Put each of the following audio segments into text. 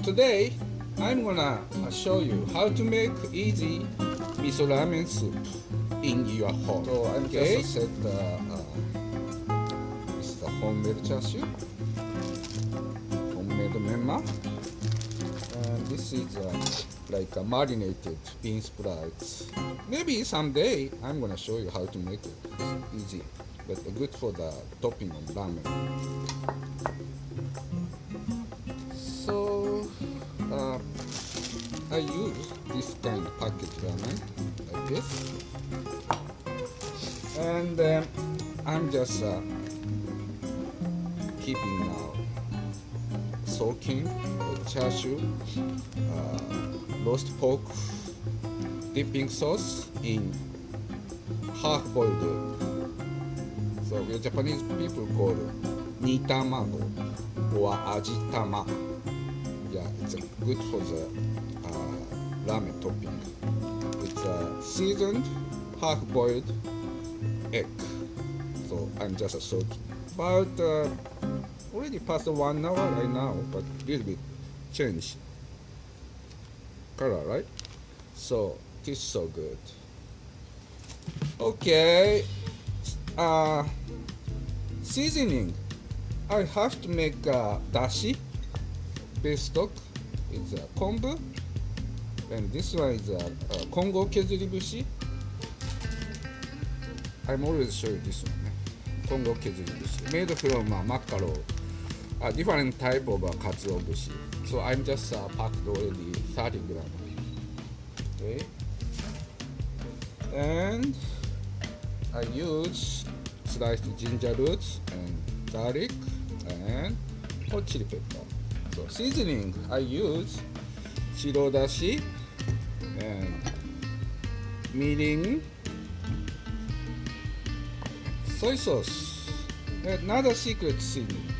today I'm gonna show you how to make easy miso ramen soup in your home. So I'm just set this is the homemade chashu, homemade memma, and this is like a marinated bean sprouts. Maybe someday I'm gonna show you how to make it. It's easy, but good for the topping of ramen. So I use this kind of packaged ramen like this, and I'm just keeping soaking the chashu, roast pork dipping sauce in half-boiled egg. So the Japanese people call nitamago or ajitama. Yeah, it's good for the ramen topping. It's a seasoned half-boiled egg. So I'm just soaking. About already past 1 hour right now, but a little bit change color, right? So this is so good. Okay. Seasoning. I have to make dashi. Base stock is kombu, and this one is Kongo kezuribushi. I'm always show you this one. Kongo kezuribushi made from mackerel, a different type of katsuobushi. So I'm just packed already 30 grams. Okay, and I use sliced ginger roots and garlic and hot chili pepper. So seasoning, I use shiro dashi and mirin, soy sauce, and another secret seasoning,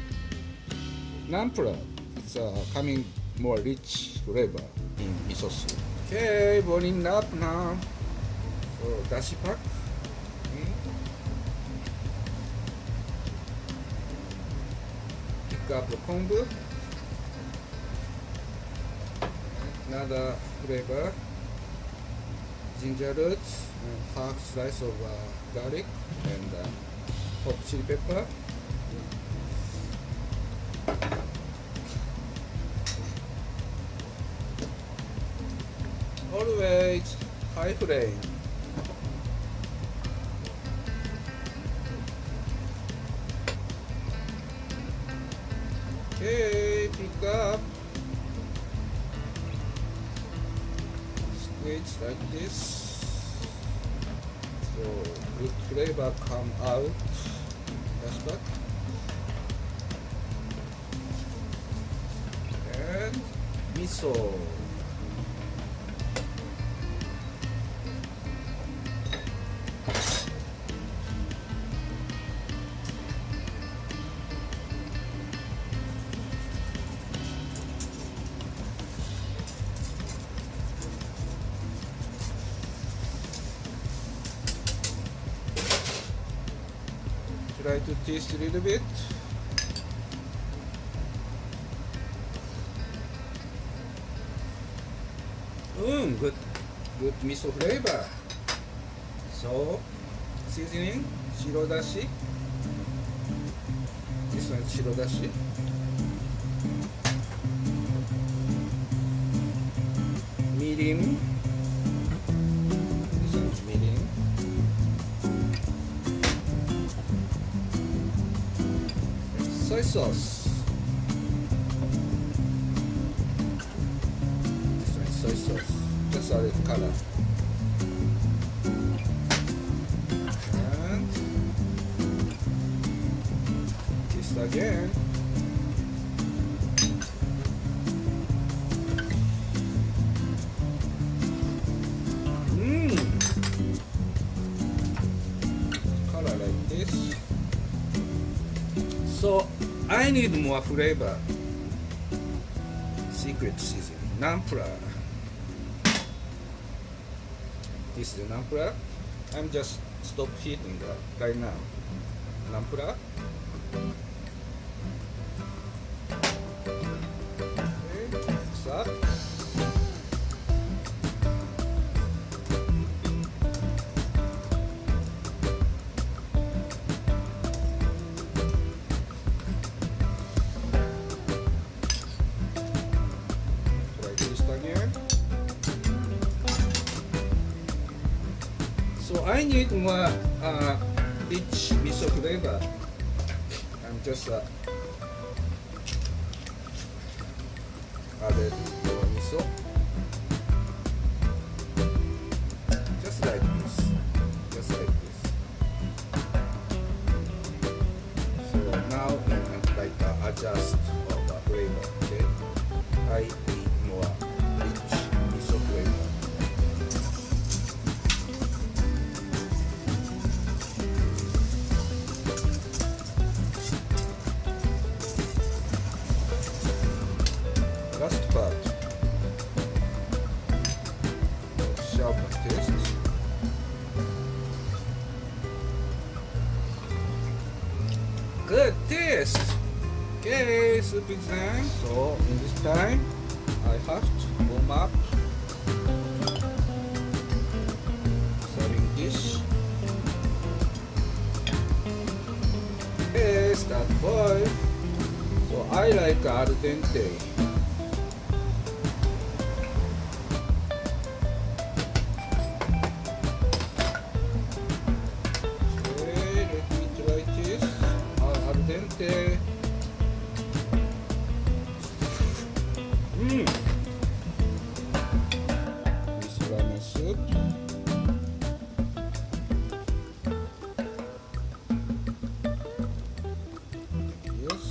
nampra. It's coming more rich flavor in miso soup. Okay, boiling up now. So dashi pack. Pick up the kombu. Another flavor, ginger roots, and half slice of garlic and hot chili pepper. Always high flame. Okay, pick up. Squeeze like this, so good flavor come out. That's back. And miso. Try to taste a little bit. Good miso flavor. So seasoning, shiro dashi. This one is shiro dashi. Mirin. This one is mirin. Soy sauce. This one is soy sauce. Just a little color. And taste again. Color like this. So I need more flavor. Secret seasoning, nampra. This is the nampra. I'm just stop heating right now. Nampra. Okay. So I need more rich miso flavor. And just added more miso. Just like this. Just like this. So now like adjust of the flavor. Okay. I need more rich miso flavor. Last part. Sharp taste. Good taste. Okay, soup is done. So in this time, I have to warm up. Serving dish. Okay, start boil. So I like al dente. Okay, let me try this. Al dente. Miso ramen soup. Yes.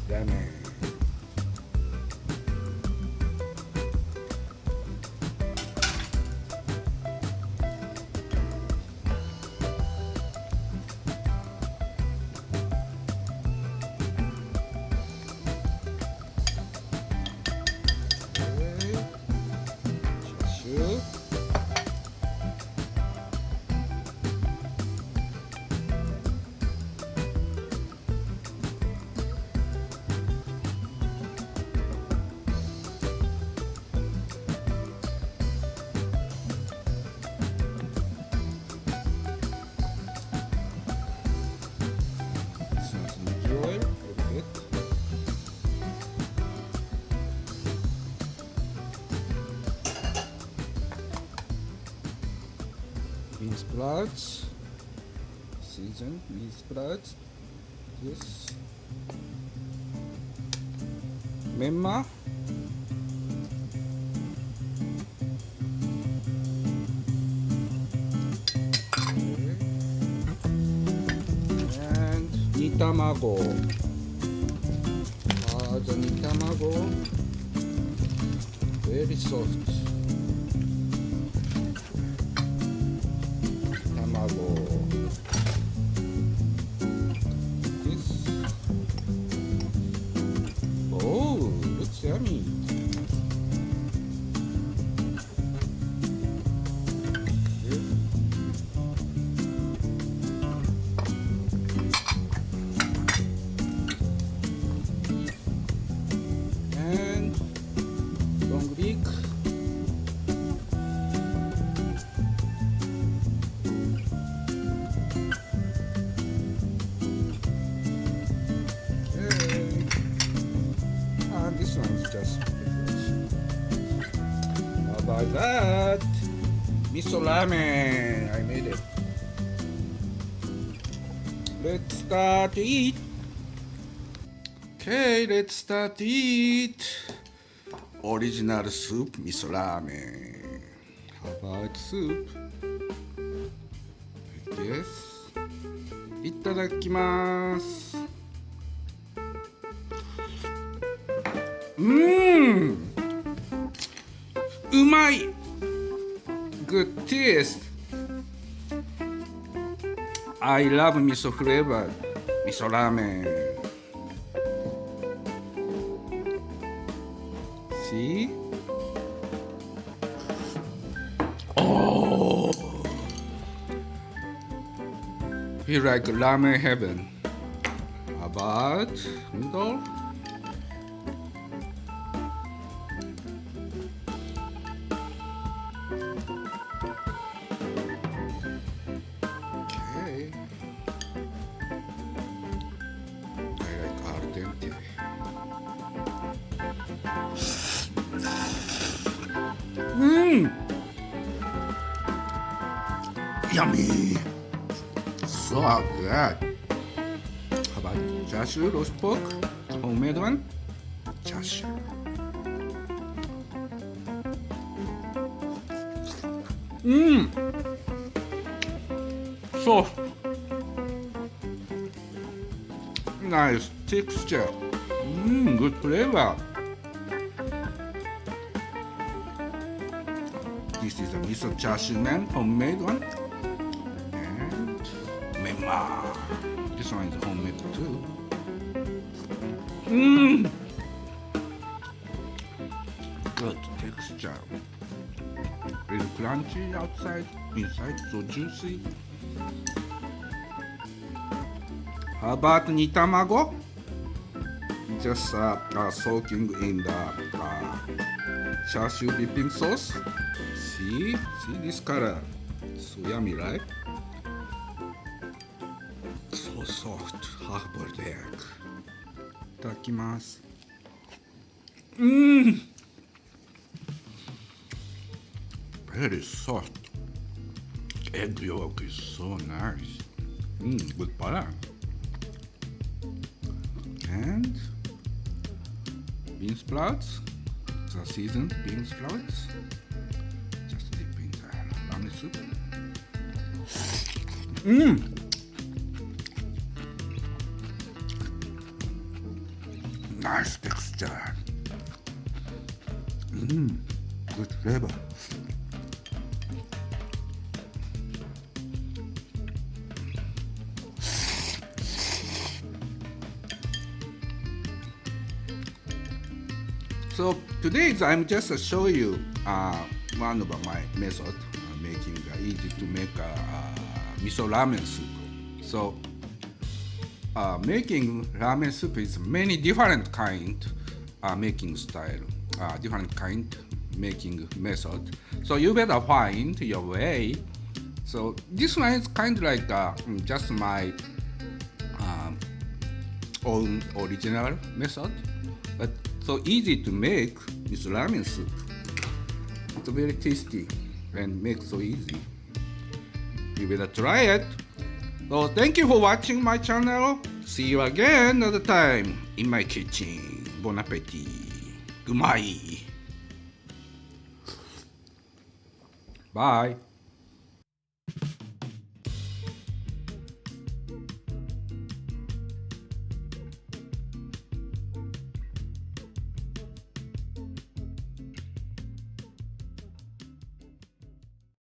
Ramen. Chashu. Some oil, a little bit. Bean sprouts, seasoned bean sprouts, this, memma, and nitamago. The nitamago, very soft. Tamago. This. Oh, looks yummy. And long leek. And this one's just preparation. How about that? Miso ramen. I made it. Let's start to eat. Okay, let's start to eat. Original soup, miso ramen. How about soup? Yes. いただきます。うまい。Good taste. I love miso flavor. Miso ramen. See? Oh, feel like ramen heaven. How about noodle? Okay. I like al dente. Yummy. So good. How about chashu roast pork? Homemade one? Chashu. Soft. Nice texture. Good flavor. This is a miso chashu man, homemade one. And mema. This one is homemade too. Good texture. Little crunchy outside, inside so juicy. How about nitamago? Just soaking in the chashu dipping sauce. See this color. So yummy, right? So soft, half-boiled egg. いただきます。Very soft. Egg yolk is so nice. Good balance. And bean sprouts, the seasoned bean sprouts. Just dip in the ramen soup. Nice texture. Good flavor. So today I'm just show you one of my method making easy to make miso ramen soup. So making ramen soup is many different kind making style, different kind making method. So you better find your way. So this one is kind of like just my own original method, but so easy to make this ramen soup. It's very tasty and makes so easy. You better try it. So thank you for watching my channel. See you again another time in my kitchen. Bon appetit. Goodbye. Bye.